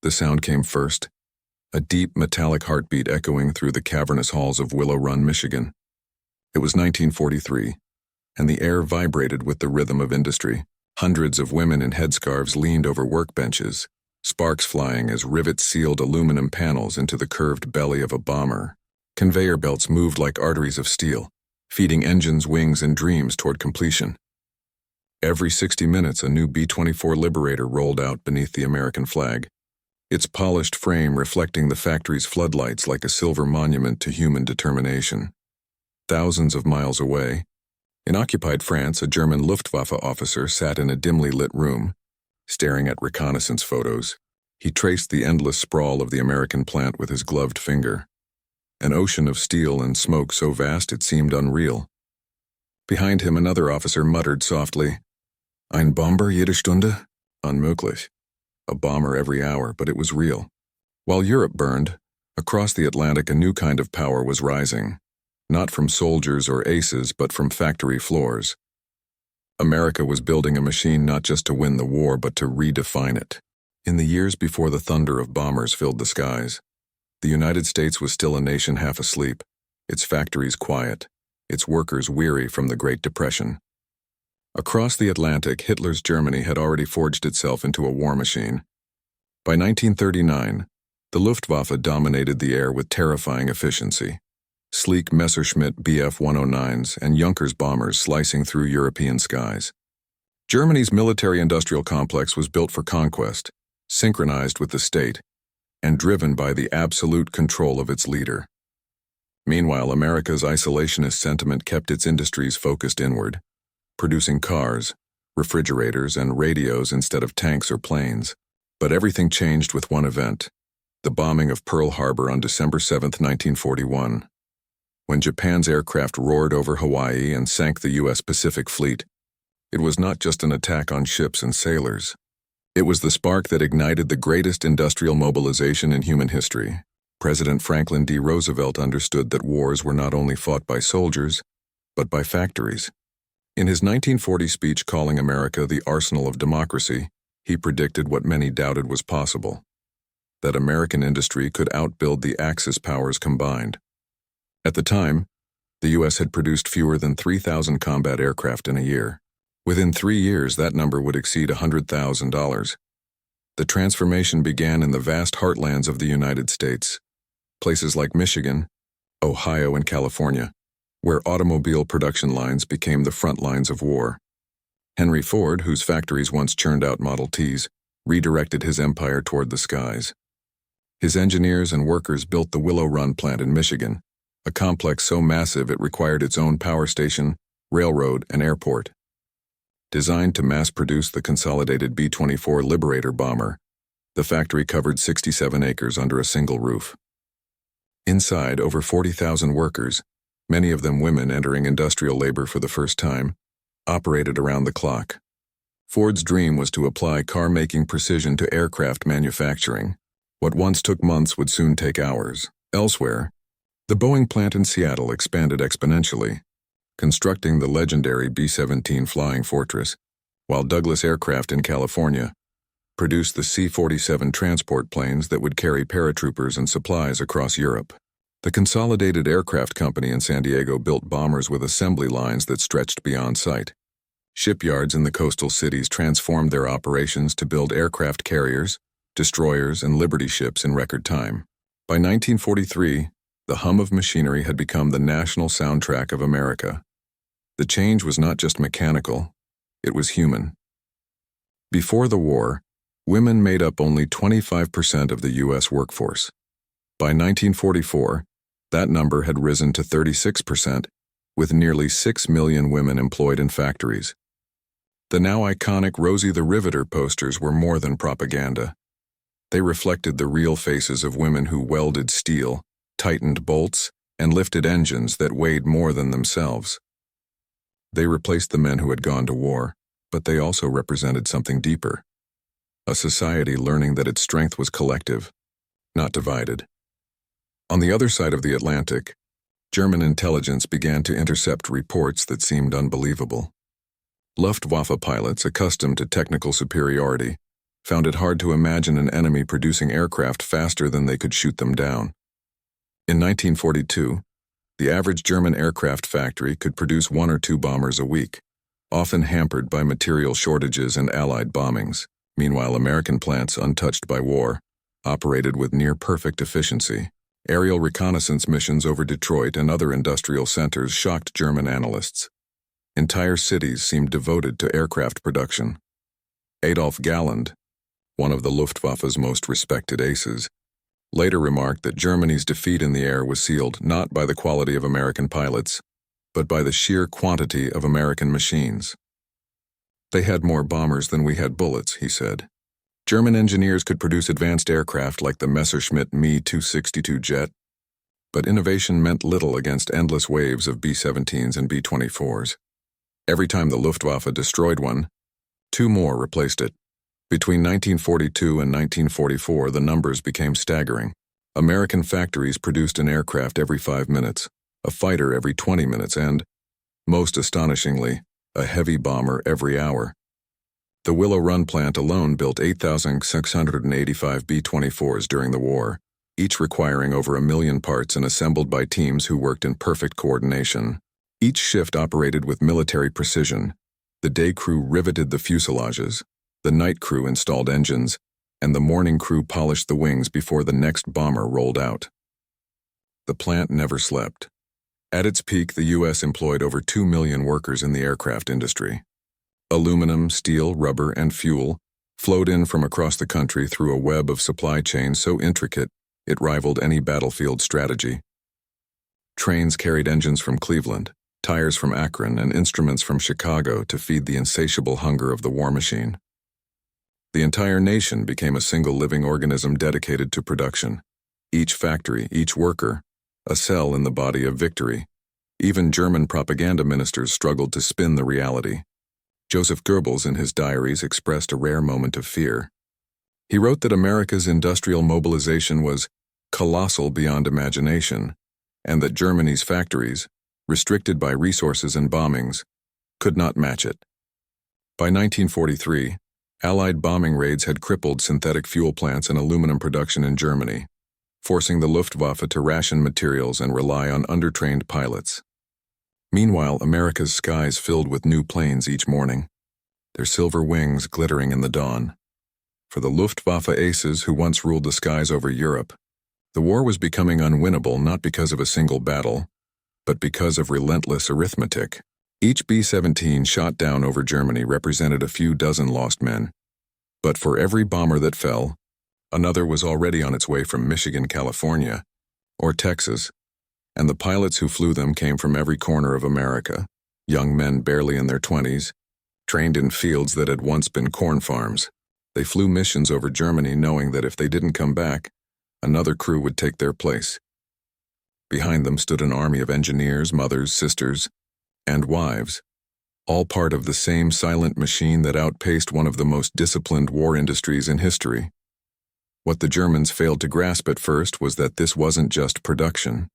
The sound came first, a deep metallic heartbeat echoing through the cavernous halls of Willow Run, Michigan. It was 1943, and the air vibrated with the rhythm of industry. Hundreds of women in headscarves leaned over workbenches, sparks flying as rivets sealed aluminum panels into the curved belly of a bomber. Conveyor belts moved like arteries of steel, feeding engines, wings, and dreams toward completion. Every 60 minutes, a new B-24 Liberator rolled out beneath the American flag, its polished frame reflecting the factory's floodlights like a silver monument to human determination. Thousands of miles away, in occupied France, a German Luftwaffe officer sat in a dimly lit room, staring at reconnaissance photos. He traced the endless sprawl of the American plant with his gloved finger, an ocean of steel and smoke so vast it seemed unreal. Behind him, another officer muttered softly, "Ein Bomber jede Stunde? Unmöglich." A bomber every hour, but it was real. While Europe burned, across the Atlantic a new kind of power was rising, not from soldiers or aces, but from factory floors. America was building a machine not just to win the war, but to redefine it. In the years before the thunder of bombers filled the skies, the United States was still a nation half asleep, its factories quiet, its workers weary from the Great Depression. Across the Atlantic, Hitler's Germany had already forged itself into a war machine. By 1939, the Luftwaffe dominated the air with terrifying efficiency. Sleek Messerschmitt Bf-109s and Junkers bombers slicing through European skies. Germany's military-industrial complex was built for conquest, synchronized with the state, and driven by the absolute control of its leader. Meanwhile, America's isolationist sentiment kept its industries focused inward, producing cars, refrigerators, and radios instead of tanks or planes. But everything changed with one event, the bombing of Pearl Harbor on December 7, 1941. When Japan's aircraft roared over Hawaii and sank the U.S. Pacific Fleet, it was not just an attack on ships and sailors. It was the spark that ignited the greatest industrial mobilization in human history. President Franklin D. Roosevelt understood that wars were not only fought by soldiers, but by factories. In his 1940 speech calling America the arsenal of democracy, he predicted what many doubted was possible, that American industry could outbuild the Axis powers combined. At the time, the U.S. had produced fewer than 3,000 combat aircraft in a year. Within 3 years, that number would exceed $100,000. The transformation began in the vast heartlands of the United States, places like Michigan, Ohio, and California, where automobile production lines became the front lines of war. Henry Ford, whose factories once churned out Model Ts, redirected his empire toward the skies. His engineers and workers built the Willow Run Plant in Michigan, a complex so massive it required its own power station, railroad, and airport. Designed to mass-produce the consolidated B-24 Liberator bomber, the factory covered 67 acres under a single roof. Inside, over 40,000 workers, many of them women entering industrial labor for the first time, operated around the clock. Ford's dream was to apply car-making precision to aircraft manufacturing. What once took months would soon take hours. Elsewhere, the Boeing plant in Seattle expanded exponentially, constructing the legendary B-17 Flying Fortress, while Douglas Aircraft in California produced the C-47 transport planes that would carry paratroopers and supplies across Europe. The Consolidated Aircraft Company in San Diego built bombers with assembly lines that stretched beyond sight. Shipyards in the coastal cities transformed their operations to build aircraft carriers, destroyers, and Liberty ships in record time. By 1943, the hum of machinery had become the national soundtrack of America. The change was not just mechanical, it was human. Before the war, women made up only 25% of the U.S. workforce. By 1944, that number had risen to 36%, with nearly 6 million women employed in factories. The now iconic Rosie the Riveter posters were more than propaganda. They reflected the real faces of women who welded steel, tightened bolts, and lifted engines that weighed more than themselves. They replaced the men who had gone to war, but they also represented something deeper. A society learning that its strength was collective, not divided. On the other side of the Atlantic, German intelligence began to intercept reports that seemed unbelievable. Luftwaffe pilots, accustomed to technical superiority, found it hard to imagine an enemy producing aircraft faster than they could shoot them down. In 1942, the average German aircraft factory could produce 1 or 2 bombers a week, often hampered by material shortages and Allied bombings. Meanwhile, American plants, untouched by war, operated with near-perfect efficiency. Aerial reconnaissance missions over Detroit and other industrial centers shocked German analysts. Entire cities seemed devoted to aircraft production. Adolf Galland, one of the Luftwaffe's most respected aces, later remarked that Germany's defeat in the air was sealed not by the quality of American pilots, but by the sheer quantity of American machines. "They had more bombers than we had bullets," he said. German engineers could produce advanced aircraft like the Messerschmitt Me-262 jet, but innovation meant little against endless waves of B-17s and B-24s. Every time the Luftwaffe destroyed one, 2 more replaced it. Between 1942 and 1944, the numbers became staggering. American factories produced an aircraft every 5 minutes, a fighter every 20 minutes, and, most astonishingly, a heavy bomber every hour. The Willow Run plant alone built 8,685 B-24s during the war, each requiring over 1 million parts and assembled by teams who worked in perfect coordination. Each shift operated with military precision. The day crew riveted the fuselages, the night crew installed engines, and the morning crew polished the wings before the next bomber rolled out. The plant never slept. At its peak, the U.S. employed over 2 million workers in the aircraft industry. Aluminum, steel, rubber, and fuel flowed in from across the country through a web of supply chains so intricate it rivaled any battlefield strategy. Trains carried engines from Cleveland, tires from Akron, and instruments from Chicago to feed the insatiable hunger of the war machine. The entire nation became a single living organism dedicated to production. Each factory, each worker, a cell in the body of victory. Even German propaganda ministers struggled to spin the reality. Joseph Goebbels in his diaries expressed a rare moment of fear. He wrote that America's industrial mobilization was colossal beyond imagination, and that Germany's factories, restricted by resources and bombings, could not match it. By 1943, Allied bombing raids had crippled synthetic fuel plants and aluminum production in Germany, forcing the Luftwaffe to ration materials and rely on undertrained pilots. Meanwhile, America's skies filled with new planes each morning, their silver wings glittering in the dawn. For the Luftwaffe aces who once ruled the skies over Europe, the war was becoming unwinnable not because of a single battle, but because of relentless arithmetic. Each B-17 shot down over Germany represented a few dozen lost men. But for every bomber that fell, another was already on its way from Michigan, California, or Texas, and the pilots who flew them came from every corner of America, young men barely in their 20s, trained in fields that had once been corn farms. They flew missions over Germany knowing that if they didn't come back, another crew would take their place. Behind them stood an army of engineers, mothers, sisters, and wives, all part of the same silent machine that outpaced one of the most disciplined war industries in history. What the Germans failed to grasp at first was that this wasn't just production.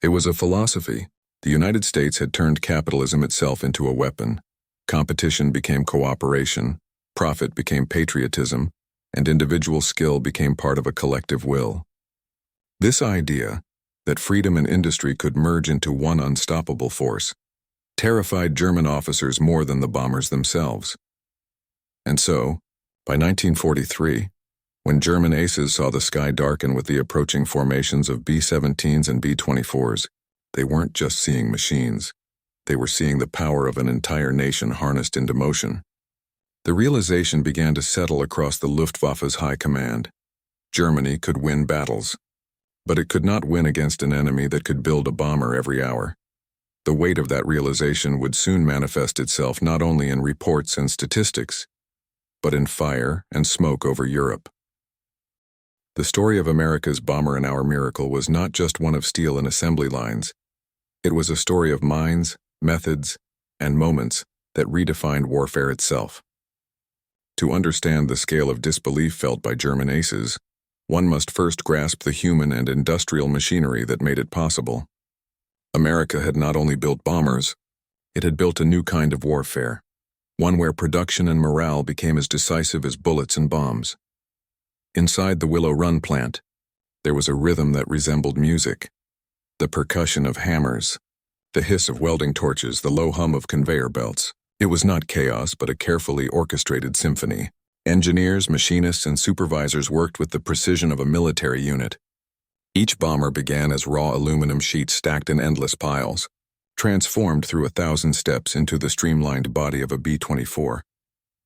It was a philosophy. The United States had turned capitalism itself into a weapon. Competition became cooperation, profit became patriotism, and individual skill became part of a collective will. This idea, that freedom and industry could merge into one unstoppable force, terrified German officers more than the bombers themselves. And so, by 1943, when German aces saw the sky darken with the approaching formations of B-17s and B-24s, they weren't just seeing machines. They were seeing the power of an entire nation harnessed into motion. The realization began to settle across the Luftwaffe's high command. Germany could win battles, but it could not win against an enemy that could build a bomber every hour. The weight of that realization would soon manifest itself not only in reports and statistics, but in fire and smoke over Europe. The story of America's bomber and hour miracle was not just one of steel and assembly lines. It was a story of minds, methods, and moments that redefined warfare itself. To understand the scale of disbelief felt by German aces, one must first grasp the human and industrial machinery that made it possible. America had not only built bombers, it had built a new kind of warfare, one where production and morale became as decisive as bullets and bombs. Inside the Willow Run plant, there was a rhythm that resembled music. The percussion of hammers, the hiss of welding torches, the low hum of conveyor belts. It was not chaos, but a carefully orchestrated symphony. Engineers, machinists, and supervisors worked with the precision of a military unit. Each bomber began as raw aluminum sheets stacked in endless piles, transformed through 1,000 steps into the streamlined body of a B-24.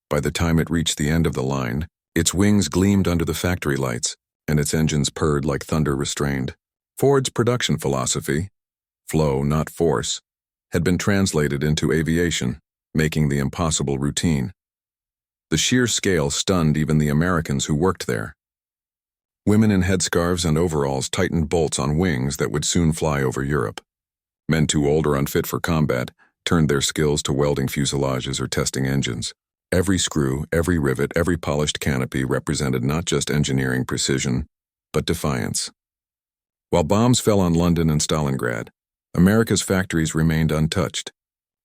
By the time it reached the end of the line, its wings gleamed under the factory lights, and its engines purred like thunder restrained. Ford's production philosophy, flow, not force, had been translated into aviation, making the impossible routine. The sheer scale stunned even the Americans who worked there. Women in headscarves and overalls tightened bolts on wings that would soon fly over Europe. Men too old or unfit for combat turned their skills to welding fuselages or testing engines. Every screw, every rivet, every polished canopy represented not just engineering precision, but defiance. While bombs fell on London and Stalingrad, America's factories remained untouched,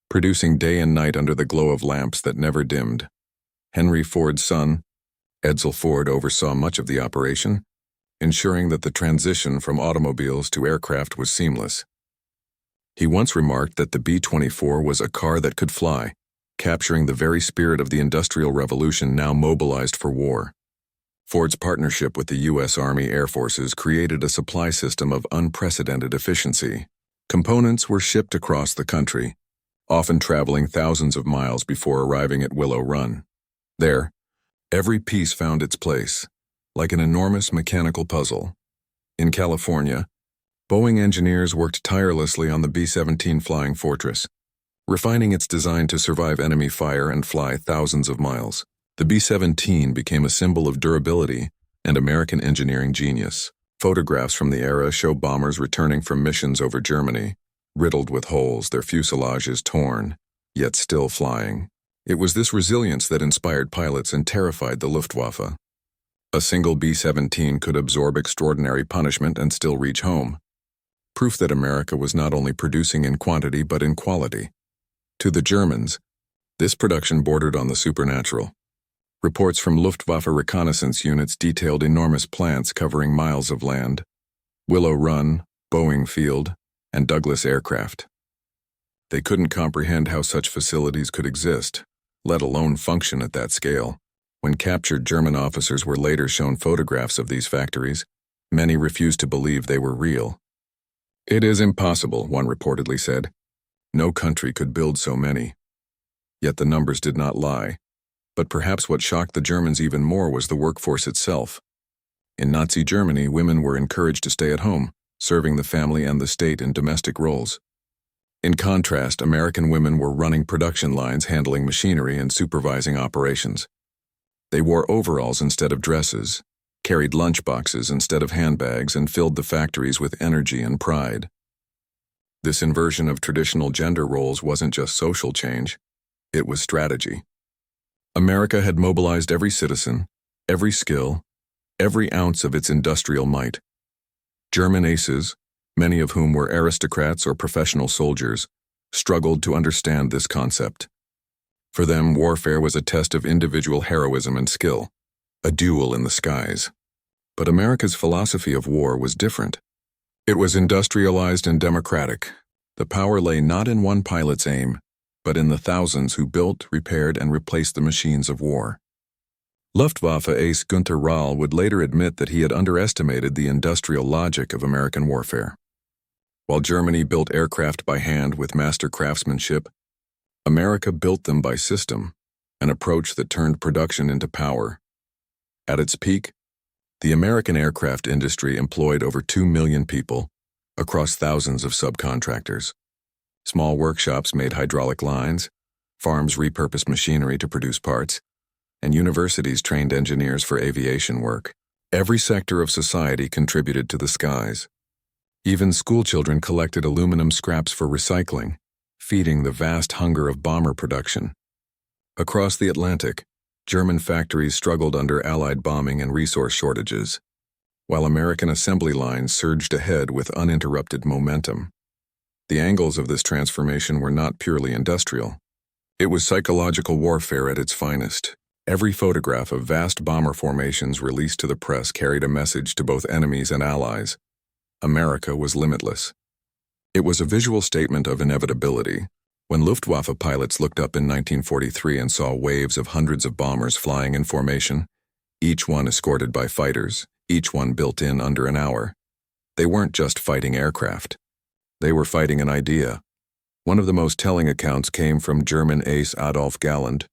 producing day and night under the glow of lamps that never dimmed. Henry Ford's son, Edsel Ford, oversaw much of the operation, ensuring that the transition from automobiles to aircraft was seamless. He once remarked that the B-24 was a car that could fly, capturing the very spirit of the Industrial Revolution now mobilized for war. Ford's partnership with the U.S. Army Air Forces created a supply system of unprecedented efficiency. Components were shipped across the country, often traveling thousands of miles before arriving at Willow Run. There, every piece found its place, like an enormous mechanical puzzle. In California, Boeing engineers worked tirelessly on the B-17 Flying Fortress, refining its design to survive enemy fire and fly thousands of miles. The B-17 became a symbol of durability and American engineering genius. Photographs from the era show bombers returning from missions over Germany, riddled with holes, their fuselages torn, yet still flying. It was this resilience that inspired pilots and terrified the Luftwaffe. A single B-17 could absorb extraordinary punishment and still reach home. Proof that America was not only producing in quantity but in quality. To the Germans, this production bordered on the supernatural. Reports from Luftwaffe reconnaissance units detailed enormous plants covering miles of land, Willow Run, Boeing Field, and Douglas aircraft. They couldn't comprehend how such facilities could exist, let alone function at that scale. When captured German officers were later shown photographs of these factories, many refused to believe they were real. "It is impossible," one reportedly said. "No country could build so many." Yet the numbers did not lie. But perhaps what shocked the Germans even more was the workforce itself. In Nazi Germany, women were encouraged to stay at home, serving the family and the state in domestic roles. In contrast, American women were running production lines, handling machinery, and supervising operations. They wore overalls instead of dresses, carried lunchboxes instead of handbags, and filled the factories with energy and pride. This inversion of traditional gender roles wasn't just social change, it was strategy. America had mobilized every citizen, every skill, every ounce of its industrial might. German aces, many of whom were aristocrats or professional soldiers, struggled to understand this concept. For them, warfare was a test of individual heroism and skill, a duel in the skies. But America's philosophy of war was different. It was industrialized and democratic. The power lay not in one pilot's aim, but in the thousands who built, repaired, and replaced the machines of war. Luftwaffe ace Günther Rall would later admit that he had underestimated the industrial logic of American warfare. While Germany built aircraft by hand with master craftsmanship, America built them by system, an approach that turned production into power. At its peak, the American aircraft industry employed over 2 million people across thousands of subcontractors. Small workshops made hydraulic lines, farms repurposed machinery to produce parts, and universities trained engineers for aviation work. Every sector of society contributed to the skies. Even schoolchildren collected aluminum scraps for recycling, feeding the vast hunger of bomber production. Across the Atlantic, German factories struggled under Allied bombing and resource shortages, while American assembly lines surged ahead with uninterrupted momentum. The angles of this transformation were not purely industrial. It was psychological warfare at its finest. Every photograph of vast bomber formations released to the press carried a message to both enemies and allies. America was limitless. It was a visual statement of inevitability. When Luftwaffe pilots looked up in 1943 and saw waves of hundreds of bombers flying in formation, each one escorted by fighters, each one built in under an hour, they weren't just fighting aircraft. They were fighting an idea. One of the most telling accounts came from German ace Adolf Galland,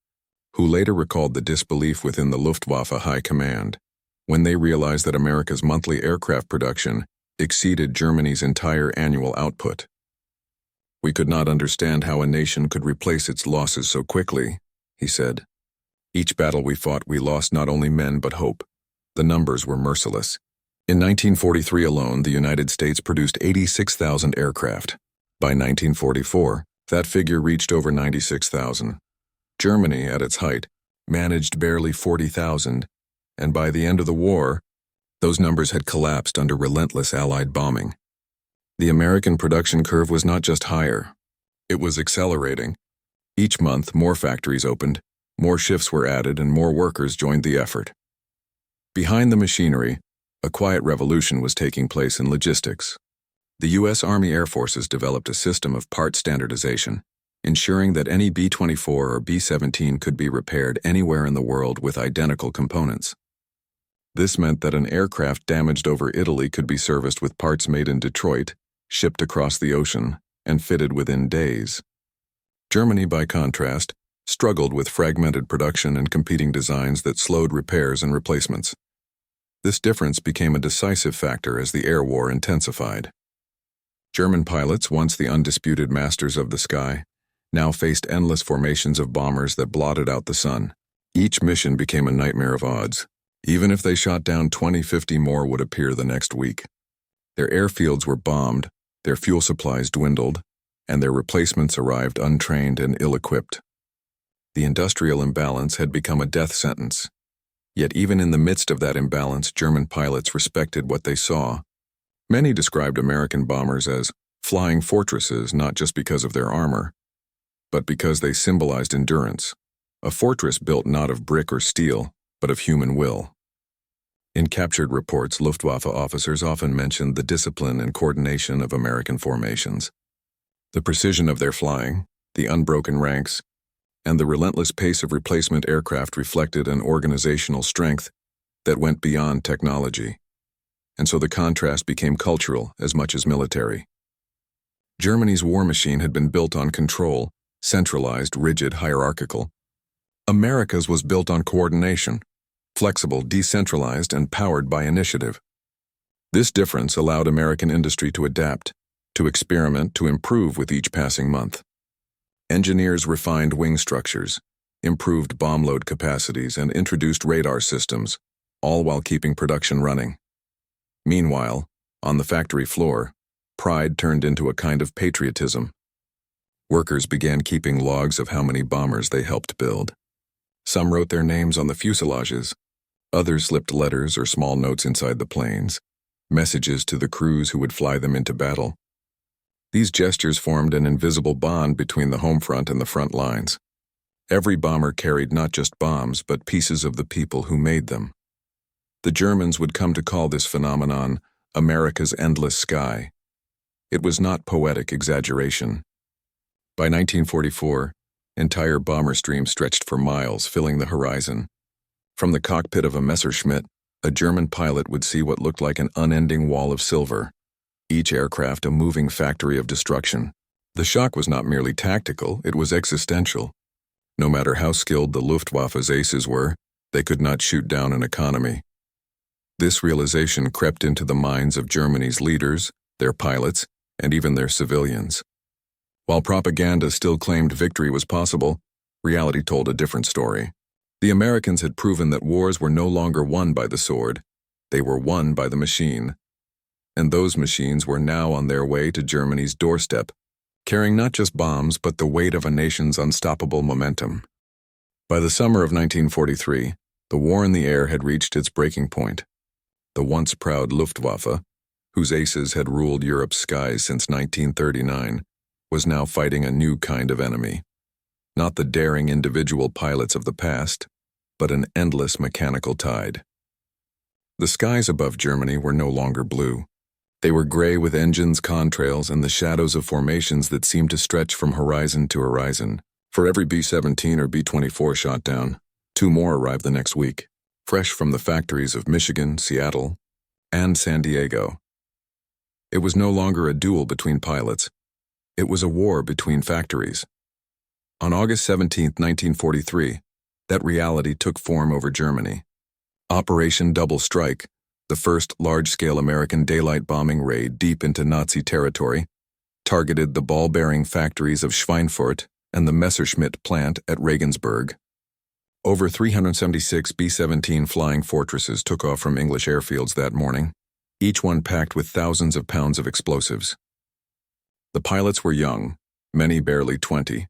who later recalled the disbelief within the Luftwaffe High Command when they realized that America's monthly aircraft production exceeded Germany's entire annual output. "We could not understand how a nation could replace its losses so quickly," he said. "Each battle we fought, we lost not only men but hope. The numbers were merciless." In 1943 alone, the United States produced 86,000 aircraft. By 1944, that figure reached over 96,000. Germany, at its height, managed barely 40,000, and by the end of the war, those numbers had collapsed under relentless Allied bombing. The American production curve was not just higher, it was accelerating. Each month, more factories opened, more shifts were added, and more workers joined the effort. Behind the machinery, a quiet revolution was taking place in logistics. The U.S. Army Air Forces developed a system of part standardization, ensuring that any B-24 or B-17 could be repaired anywhere in the world with identical components. This meant that an aircraft damaged over Italy could be serviced with parts made in Detroit, shipped across the ocean, and fitted within days. Germany, by contrast, struggled with fragmented production and competing designs that slowed repairs and replacements. This difference became a decisive factor as the air war intensified. German pilots, once the undisputed masters of the sky, now faced endless formations of bombers that blotted out the sun. Each mission became a nightmare of odds. Even if they shot down 20-50 more would appear the next week. Their airfields were bombed, their fuel supplies dwindled, and their replacements arrived untrained and ill-equipped. The industrial imbalance had become a death sentence. Yet even in the midst of that imbalance, German pilots respected what they saw. Many described American bombers as flying fortresses, not just because of their armor, but because they symbolized endurance, a fortress built not of brick or steel, but of human will. In captured reports, Luftwaffe officers often mentioned the discipline and coordination of American formations. The precision of their flying, the unbroken ranks, and the relentless pace of replacement aircraft reflected an organizational strength that went beyond technology. And so the contrast became cultural as much as military. Germany's war machine had been built on control, centralized, rigid, hierarchical. America's was built on coordination, flexible, decentralized, and powered by initiative. This difference allowed American industry to adapt, to experiment, to improve with each passing month. Engineers refined wing structures, improved bomb load capacities, and introduced radar systems, all while keeping production running. Meanwhile, on the factory floor, pride turned into a kind of patriotism. Workers began keeping logs of how many bombers they helped build. Some wrote their names on the fuselages. Others slipped letters or small notes inside the planes, messages to the crews who would fly them into battle. These gestures formed an invisible bond between the home front and the front lines. Every bomber carried not just bombs, but pieces of the people who made them. The Germans would come to call this phenomenon America's endless sky. It was not poetic exaggeration. By 1944, entire bomber streams stretched for miles, filling the horizon. From the cockpit of a Messerschmitt, a German pilot would see what looked like an unending wall of silver, each aircraft a moving factory of destruction. The shock was not merely tactical, it was existential. No matter how skilled the Luftwaffe's aces were, they could not shoot down an economy. This realization crept into the minds of Germany's leaders, their pilots, and even their civilians. While propaganda still claimed victory was possible, reality told a different story. The Americans had proven that wars were no longer won by the sword, they were won by the machine. And those machines were now on their way to Germany's doorstep, carrying not just bombs but the weight of a nation's unstoppable momentum. By the summer of 1943, the war in the air had reached its breaking point. The once proud Luftwaffe, whose aces had ruled Europe's skies since 1939, was now fighting a new kind of enemy. Not the daring individual pilots of the past, but an endless mechanical tide. The skies above Germany were no longer blue. They were gray with engines, contrails, and the shadows of formations that seemed to stretch from horizon to horizon. For every B-17 or B-24 shot down, 2 more arrived the next week, fresh from the factories of Michigan, Seattle, and San Diego. It was no longer a duel between pilots. It was a war between factories. On August 17, 1943, that reality took form over Germany. Operation Double Strike, the first large-scale American daylight bombing raid deep into Nazi territory, targeted the ball-bearing factories of Schweinfurt and the Messerschmitt plant at Regensburg. Over 376 B-17 flying fortresses took off from English airfields that morning, each one packed with thousands of pounds of explosives. The pilots were young, many barely 20,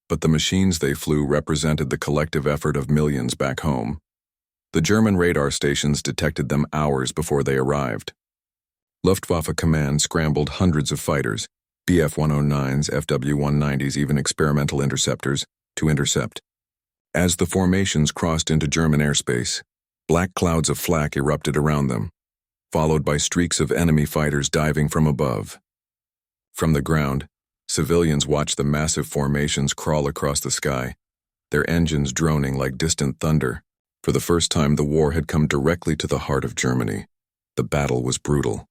but the machines they flew represented the collective effort of millions back home. The German radar stations detected them hours before they arrived. Luftwaffe Command scrambled hundreds of fighters, Bf-109s, Fw-190s, even experimental interceptors, to intercept. As the formations crossed into German airspace, black clouds of flak erupted around them, followed by streaks of enemy fighters diving from above. From the ground, civilians watched the massive formations crawl across the sky, their engines droning like distant thunder. For the first time, the war had come directly to the heart of Germany. The battle was brutal.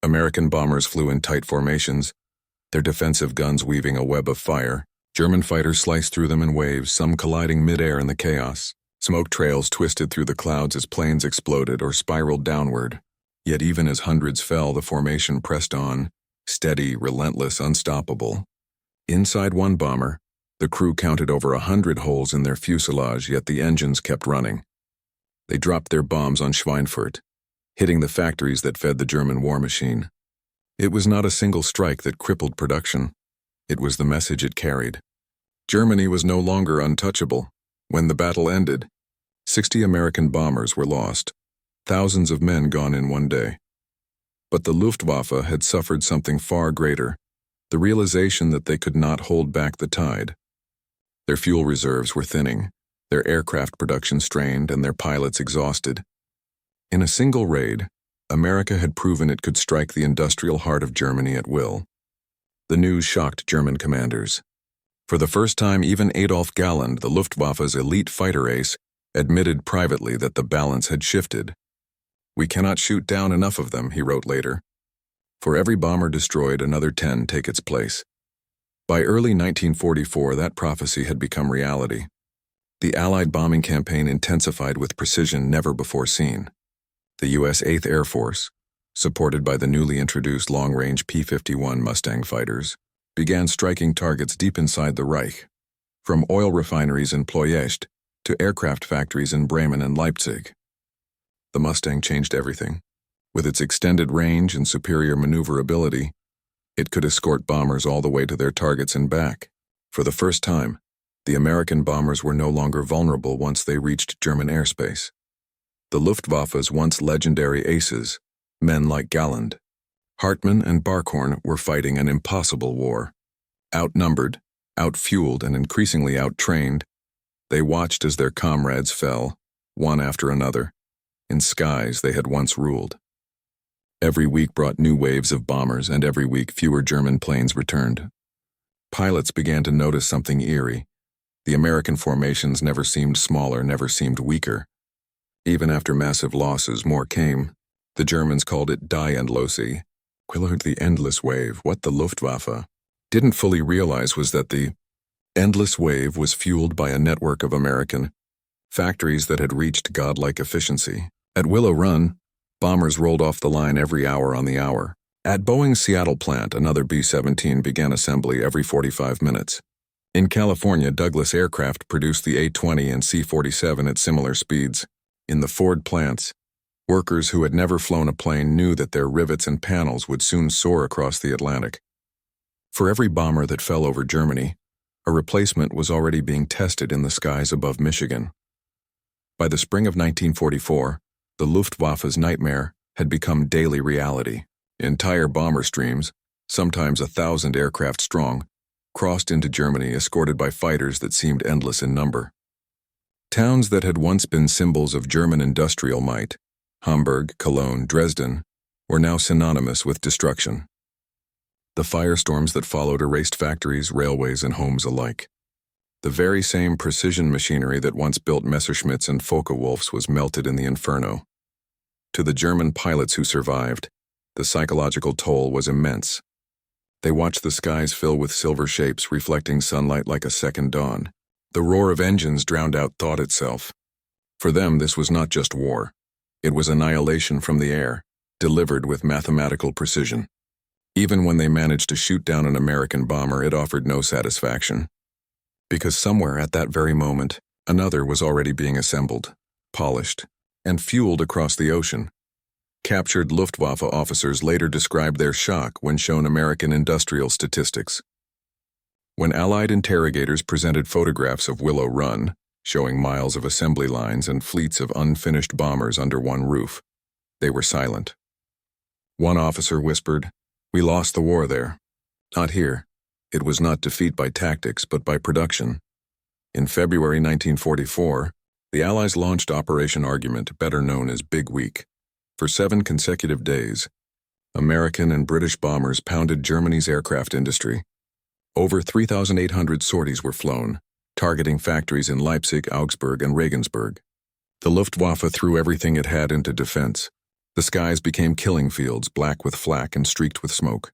American bombers flew in tight formations, their defensive guns weaving a web of fire. German fighters sliced through them in waves, some colliding mid-air in the chaos. Smoke trails twisted through the clouds as planes exploded or spiraled downward. Yet even as hundreds fell, the formation pressed on, steady, relentless, unstoppable. Inside one bomber, the crew counted over 100 holes in their fuselage, yet the engines kept running. They dropped their bombs on Schweinfurt, hitting the factories that fed the German war machine. It was not a single strike that crippled production. It was the message it carried. Germany was no longer untouchable. When the battle ended, 60 American bombers were lost, thousands of men gone in one day. But the Luftwaffe had suffered something far greater, the realization that they could not hold back the tide. Their fuel reserves were thinning, their aircraft production strained, and their pilots exhausted. In a single raid, America had proven it could strike the industrial heart of Germany at will. The news shocked German commanders. For the first time, even Adolf Galland, the Luftwaffe's elite fighter ace, admitted privately that the balance had shifted. "We cannot shoot down enough of them," he wrote later. "For every bomber destroyed, another 10 take its place." By early 1944, that prophecy had become reality. The Allied bombing campaign intensified with precision never before seen. The U.S. 8th Air Force, supported by the newly introduced long-range P-51 Mustang fighters, began striking targets deep inside the Reich, from oil refineries in Ploiești to aircraft factories in Bremen and Leipzig. The Mustang changed everything. With its extended range and superior maneuverability, it could escort bombers all the way to their targets and back. For the first time, the American bombers were no longer vulnerable once they reached German airspace. The Luftwaffe's once legendary aces, men like Galland, Hartmann, and Barkhorn, were fighting an impossible war. Outnumbered, outfueled, and increasingly outtrained, they watched as their comrades fell, one after another, in skies they had once ruled. Every week brought new waves of bombers, and every week fewer German planes returned. Pilots began to notice something eerie. The American formations never seemed smaller, never seemed weaker. Even after massive losses, more came. The Germans called it Die Endlose, the endless wave. What the Luftwaffe didn't fully realize was that the endless wave was fueled by a network of American factories that had reached godlike efficiency. At Willow Run, bombers rolled off the line every hour on the hour. At Boeing's Seattle plant, another B-17 began assembly every 45 minutes. In California, Douglas Aircraft produced the A-20 and C-47 at similar speeds. In the Ford plants, workers who had never flown a plane knew that their rivets and panels would soon soar across the Atlantic. For every bomber that fell over Germany, a replacement was already being tested in the skies above Michigan. By the spring of 1944, the Luftwaffe's nightmare had become daily reality. Entire bomber streams, sometimes 1,000 aircraft strong, crossed into Germany escorted by fighters that seemed endless in number. Towns that had once been symbols of German industrial might, Hamburg, Cologne, Dresden, were now synonymous with destruction. The firestorms that followed erased factories, railways, and homes alike. The very same precision machinery that once built Messerschmitts and Focke-Wulfs was melted in the inferno. To the German pilots who survived, the psychological toll was immense. They watched the skies fill with silver shapes reflecting sunlight like a second dawn. The roar of engines drowned out thought itself. For them, this was not just war. It was annihilation from the air, delivered with mathematical precision. Even when they managed to shoot down an American bomber, it offered no satisfaction. Because somewhere at that very moment, another was already being assembled, polished, and fueled across the ocean. Captured Luftwaffe officers later described their shock when shown American industrial statistics. When Allied interrogators presented photographs of Willow Run, showing miles of assembly lines and fleets of unfinished bombers under one roof, they were silent. One officer whispered, "We lost the war there. Not here. It was not defeat by tactics, but by production." In February 1944, the Allies launched Operation Argument, better known as Big Week. For 7 consecutive days, American and British bombers pounded Germany's aircraft industry. Over 3,800 sorties were flown, targeting factories in Leipzig, Augsburg, and Regensburg. The Luftwaffe threw everything it had into defense. The skies became killing fields, black with flak and streaked with smoke.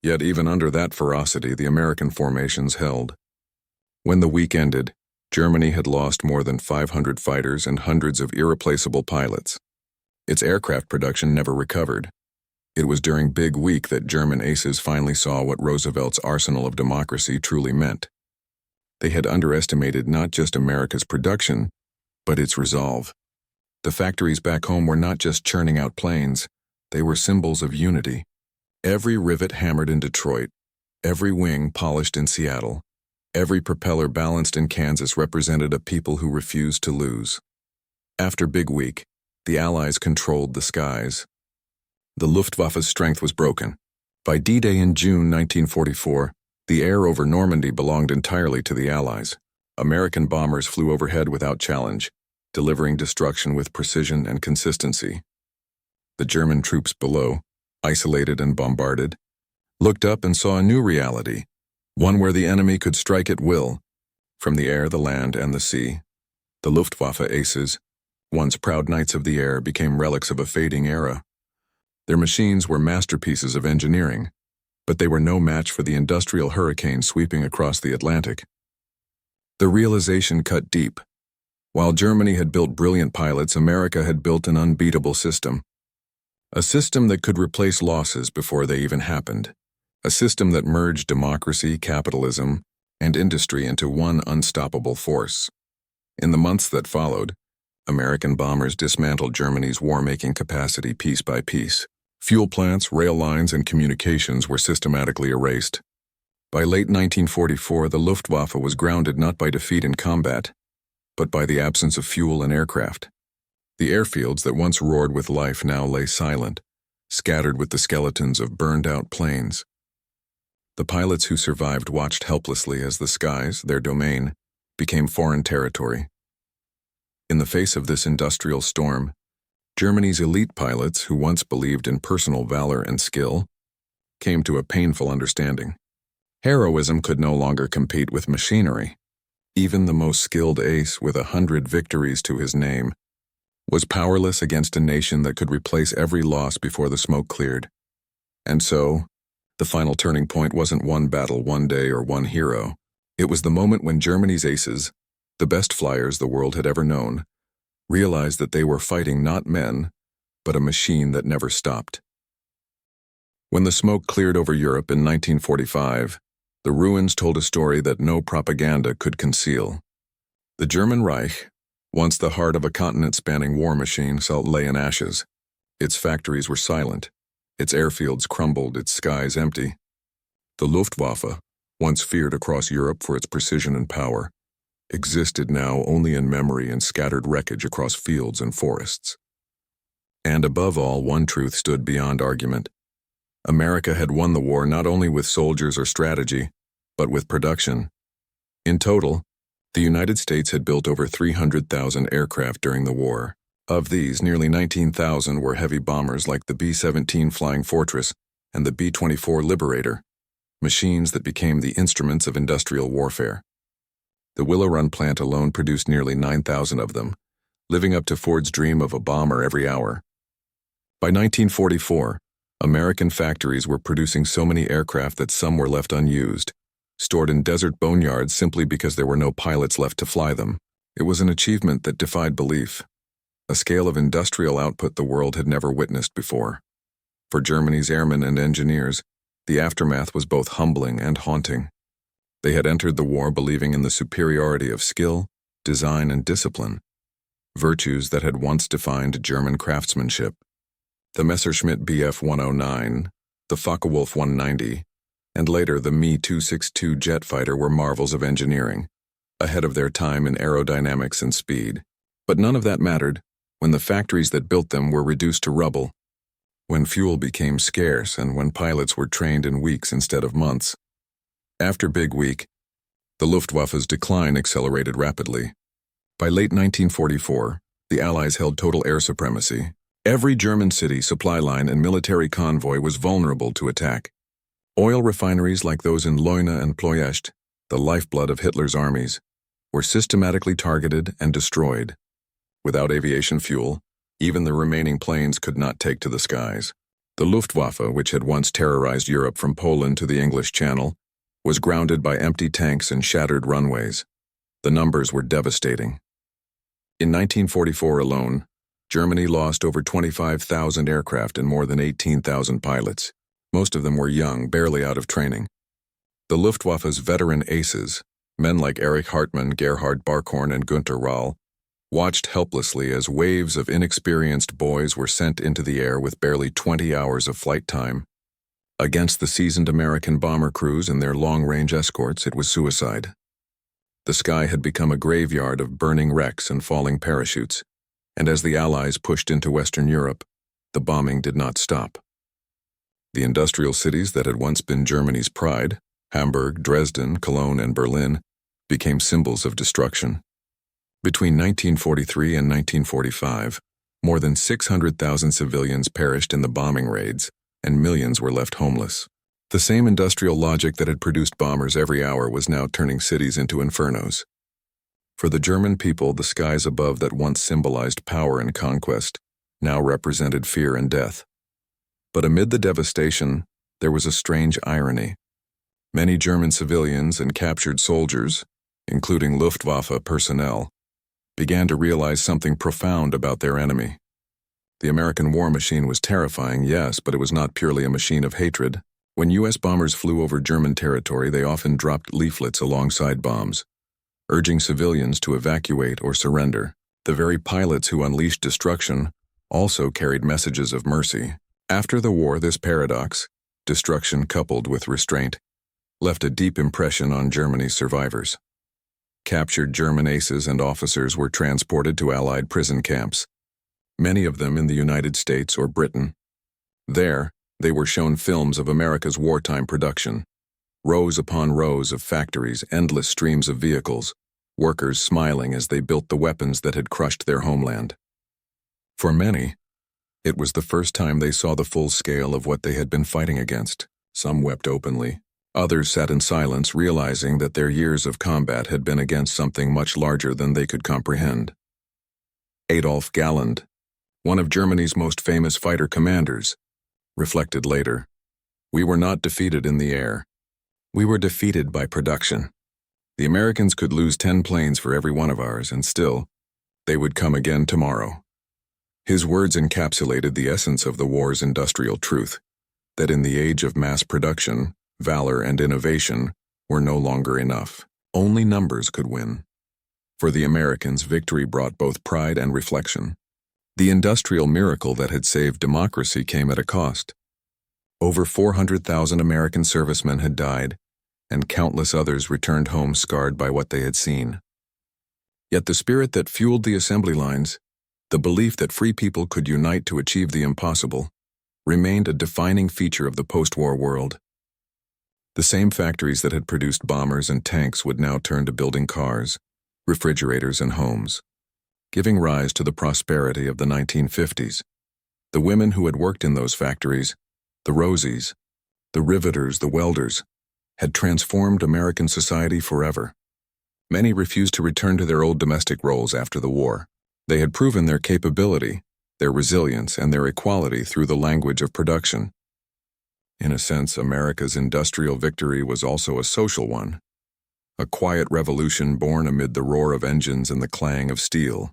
Yet even under that ferocity, the American formations held. When the week ended, Germany had lost more than 500 fighters and hundreds of irreplaceable pilots. Its aircraft production never recovered. It was during Big Week that German aces finally saw what Roosevelt's arsenal of democracy truly meant. They had underestimated not just America's production, but its resolve. The factories back home were not just churning out planes, they were symbols of unity. Every rivet hammered in Detroit, every wing polished in Seattle, every propeller balanced in Kansas represented a people who refused to lose. After Big Week, the Allies controlled the skies. The Luftwaffe's strength was broken. By D-Day in June 1944, the air over Normandy belonged entirely to the Allies. American bombers flew overhead without challenge, delivering destruction with precision and consistency. The German troops below, isolated and bombarded, looked up and saw a new reality, one where the enemy could strike at will, from the air, the land, and the sea. The Luftwaffe aces, once proud knights of the air, became relics of a fading era. Their machines were masterpieces of engineering, but they were no match for the industrial hurricane sweeping across the Atlantic. The realization cut deep. While Germany had built brilliant pilots, America had built an unbeatable system. A system that could replace losses before they even happened. A system that merged democracy, capitalism, and industry into one unstoppable force. In the months that followed, American bombers dismantled Germany's war-making capacity piece by piece. Fuel plants, rail lines, and communications were systematically erased. By late 1944, the Luftwaffe was grounded not by defeat in combat, but by the absence of fuel and aircraft. The airfields that once roared with life now lay silent, scattered with the skeletons of burned-out planes. The pilots who survived watched helplessly as the skies, their domain, became foreign territory. In the face of this industrial storm, Germany's elite pilots, who once believed in personal valor and skill, came to a painful understanding. Heroism could no longer compete with machinery. Even the most skilled ace with 100 victories to his name was powerless against a nation that could replace every loss before the smoke cleared. And so, the final turning point wasn't one battle, one day, or one hero. It was the moment when Germany's aces, the best flyers the world had ever known, realized that they were fighting not men, but a machine that never stopped. When the smoke cleared over Europe in 1945, the ruins told a story that no propaganda could conceal. The German Reich, once the heart of a continent-spanning war machine, lay in ashes. Its factories were silent, its airfields crumbled, its skies empty. The Luftwaffe, once feared across Europe for its precision and power, existed now only in memory and scattered wreckage across fields and forests. And above all, one truth stood beyond argument. America had won the war not only with soldiers or strategy, but with production. In total, the United States had built over 300,000 aircraft during the war. Of these, nearly 19,000 were heavy bombers like the B-17 Flying Fortress and the B-24 Liberator, machines that became the instruments of industrial warfare. The Willow Run plant alone produced nearly 9,000 of them, living up to Ford's dream of a bomber every hour. By 1944, American factories were producing so many aircraft that some were left unused, stored in desert boneyards simply because there were no pilots left to fly them. It was an achievement that defied belief, a scale of industrial output the world had never witnessed before. For Germany's airmen and engineers, the aftermath was both humbling and haunting. They had entered the war believing in the superiority of skill, design, and discipline, virtues that had once defined German craftsmanship. The Messerschmitt Bf 109, the Focke-Wulf 190, and later the Me 262 jet fighter were marvels of engineering, ahead of their time in aerodynamics and speed. But none of that mattered when the factories that built them were reduced to rubble, when fuel became scarce, and when pilots were trained in weeks instead of months. After Big Week, the Luftwaffe's decline accelerated rapidly. By late 1944, the Allies held total air supremacy. Every German city, supply line, and military convoy was vulnerable to attack. Oil refineries like those in Leuna and Ploiești, the lifeblood of Hitler's armies, were systematically targeted and destroyed. Without aviation fuel, even the remaining planes could not take to the skies. The Luftwaffe, which had once terrorized Europe from Poland to the English Channel, was grounded by empty tanks and shattered runways. The numbers were devastating. In 1944 alone, Germany lost over 25,000 aircraft and more than 18,000 pilots. Most of them were young, barely out of training. The Luftwaffe's veteran aces, men like Erich Hartmann, Gerhard Barkhorn, and Günter Rall, watched helplessly as waves of inexperienced boys were sent into the air with barely 20 hours of flight time. Against the seasoned American bomber crews and their long-range escorts, it was suicide. The sky had become a graveyard of burning wrecks and falling parachutes, and as the Allies pushed into Western Europe, the bombing did not stop. The industrial cities that had once been Germany's pride, Hamburg, Dresden, Cologne, and Berlin, became symbols of destruction. Between 1943 and 1945, more than 600,000 civilians perished in the bombing raids, and millions were left homeless. The same industrial logic that had produced bombers every hour was now turning cities into infernos. For the German people, the skies above that once symbolized power and conquest now represented fear and death. But amid the devastation, there was a strange irony. Many German civilians and captured soldiers, including Luftwaffe personnel, began to realize something profound about their enemy. The American war machine was terrifying, yes, but it was not purely a machine of hatred. When U.S. bombers flew over German territory, they often dropped leaflets alongside bombs, urging civilians to evacuate or surrender. The very pilots who unleashed destruction also carried messages of mercy. After the war, this paradox, destruction coupled with restraint, left a deep impression on Germany's survivors. Captured German aces and officers were transported to Allied prison camps, many of them in the United States or Britain. There, they were shown films of America's wartime production, rows upon rows of factories, endless streams of vehicles, workers smiling as they built the weapons that had crushed their homeland. For many, it was the first time they saw the full scale of what they had been fighting against. Some wept openly. Others sat in silence, realizing that their years of combat had been against something much larger than they could comprehend. Adolf Galland, one of Germany's most famous fighter commanders, reflected later, "We were not defeated in the air. We were defeated by production. The Americans could lose 10 planes for every one of ours, and still, they would come again tomorrow." His words encapsulated the essence of the war's industrial truth, that in the age of mass production, valor and innovation were no longer enough. Only numbers could win. For the Americans, victory brought both pride and reflection. The industrial miracle that had saved democracy came at a cost. Over 400,000 American servicemen had died, and countless others returned home scarred by what they had seen. Yet the spirit that fueled the assembly lines, the belief that free people could unite to achieve the impossible, remained a defining feature of the post-war world. The same factories that had produced bombers and tanks would now turn to building cars, refrigerators, and homes, giving rise to the prosperity of the 1950s. The women who had worked in those factories, the Rosies, the riveters, the welders, had transformed American society forever. Many refused to return to their old domestic roles after the war. They had proven their capability, their resilience, and their equality through the language of production. In a sense, America's industrial victory was also a social one, a quiet revolution born amid the roar of engines and the clang of steel.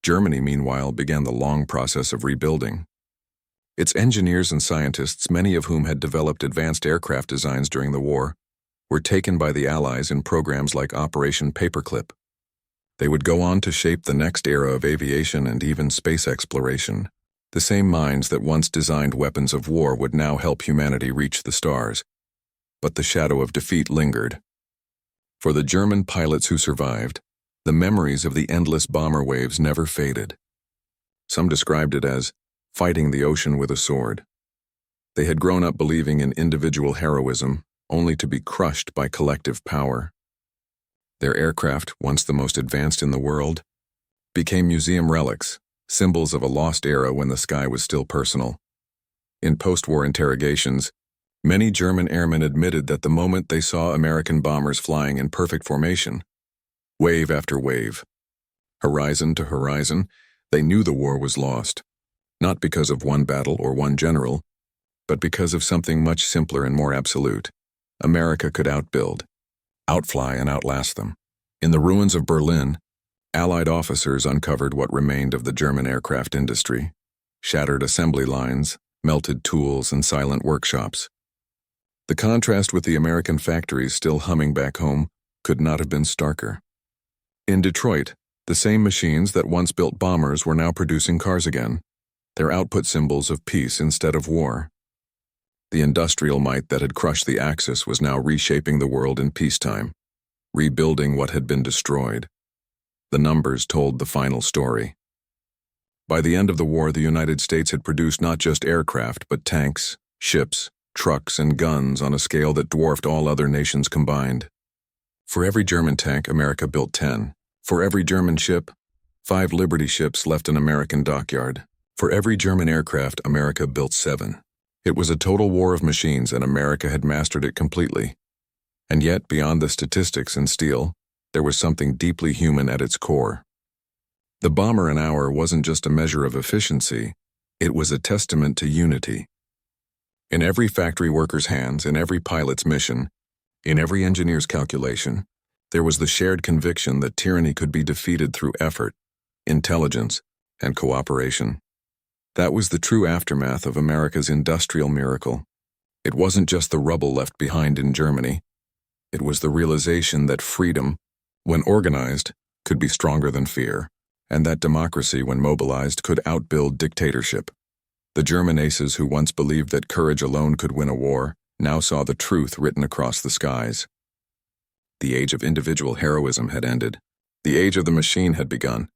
Germany, meanwhile, began the long process of rebuilding. Its engineers and scientists, many of whom had developed advanced aircraft designs during the war, were taken by the Allies in programs like Operation Paperclip. They would go on to shape the next era of aviation and even space exploration. The same minds that once designed weapons of war would now help humanity reach the stars. But the shadow of defeat lingered. For the German pilots who survived, the memories of the endless bomber waves never faded. Some described it as fighting the ocean with a sword. They had grown up believing in individual heroism, only to be crushed by collective power. Their aircraft, once the most advanced in the world, became museum relics, symbols of a lost era when the sky was still personal. In post-war interrogations, many German airmen admitted that the moment they saw American bombers flying in perfect formation, wave after wave, horizon to horizon, they knew the war was lost, not because of one battle or one general, but because of something much simpler and more absolute. America could outbuild, outfly, and outlast them. In the ruins of Berlin, Allied officers uncovered what remained of the German aircraft industry: shattered assembly lines, melted tools, and silent workshops. The contrast with the American factories still humming back home could not have been starker. In Detroit, the same machines that once built bombers were now producing cars again, their output symbols of peace instead of war. The industrial might that had crushed the Axis was now reshaping the world in peacetime, rebuilding what had been destroyed. The numbers told the final story. By the end of the war, the United States had produced not just aircraft, but tanks, ships, trucks, and guns on a scale that dwarfed all other nations combined. For every German tank, America built 10. For every German ship, 5 Liberty ships left an American dockyard. For every German aircraft, America built 7. It was a total war of machines, and America had mastered it completely. And yet, beyond the statistics and steel, there was something deeply human at its core. The bomber an hour wasn't just a measure of efficiency, it was a testament to unity. In every factory worker's hands, in every pilot's mission, in every engineer's calculation, there was the shared conviction that tyranny could be defeated through effort, intelligence, and cooperation. That was the true aftermath of America's industrial miracle. It wasn't just the rubble left behind in Germany. It was the realization that freedom, when organized, could be stronger than fear, and that democracy, when mobilized, could outbuild dictatorship. The German aces who once believed that courage alone could win a war now saw the truth written across the skies. The age of individual heroism had ended. The age of the machine had begun.